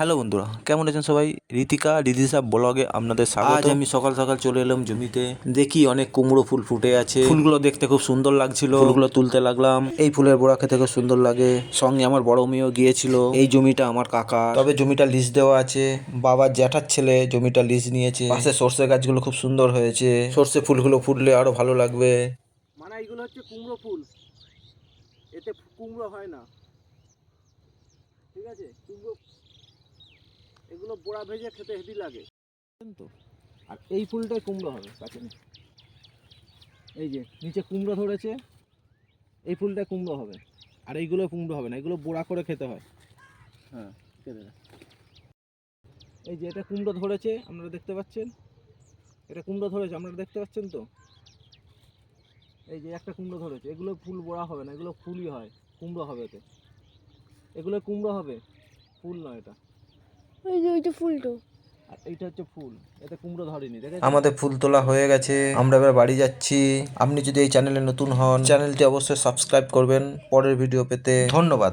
Hello বন্ধুরা, কেমন আছেন সবাই? রিদিশা ব্লগে আপনাদের স্বাগত। আজ আমি সকাল সকাল চলে এলাম জমিতে। দেখি অনেক কুমড়ো ফুল ফুটে আছে। ফুলগুলো দেখতে খুব সুন্দর লাগছিল। ফুলগুলো তুলতে লাগলাম। এই ফুলের বড়া খেতে খুব সুন্দর লাগে। সঙ্গে আমার বড় মেয়েও গিয়েছিল। এই জমিটা আমার কাকা, তবে জমিটা লিজ দেওয়া আছে। বাবার জ্যাঠার ছেলে জমিটা লিজ নিয়েছে। পাশে সর্ষে গাছগুলো খুব সুন্দর হয়েছে। সর্ষে ফুলগুলো ফুটলে আরো ভালো লাগবে। মানে এইগুলো হচ্ছে কুমড়ো ফুল, এতে কুমড়ো হয় না, ঠিক আছে? কুমড়ো এগুলো পোড়া ভেজে খেতে হেভি লাগে তো। আর এই ফুলটাই কুমড়ো হবে কাছে, এই যে নিচে কুমড়ো ধরেছে, এই ফুলটা কুমড়ো হবে। আর এইগুলো কুমড়ো হবে না, এগুলো বোড়া করে খেতে হয়। হ্যাঁ, খেতে না। এই যে এটা কুমড়ো ধরেছে, আপনারা দেখতে পাচ্ছেন, এটা কুমড়ো ধরেছে, আপনারা দেখতে পাচ্ছেন তো। এই যে একটা কুমড়ো ধরেছে, এগুলো ফুল বোড়া হবে না, এগুলো ফুলই হয়, কুমড়ো হবে এতে। এগুলো কুমড়ো হবে, ফুল নয় এটা। ওইটা ফুলটো, আর এইটা হচ্ছে ফুল, এতে কুমড়ো ধরেনি। আমাদের ফুল তোলা হয়ে গেছে, আমরা এবার বাড়ি যাচ্ছি। আপনি যদি এই চ্যানেলে নতুন হন, চ্যানেলটি অবশ্যই সাবস্ক্রাইব করবেন পরের ভিডিও পেতে। ধন্যবাদ।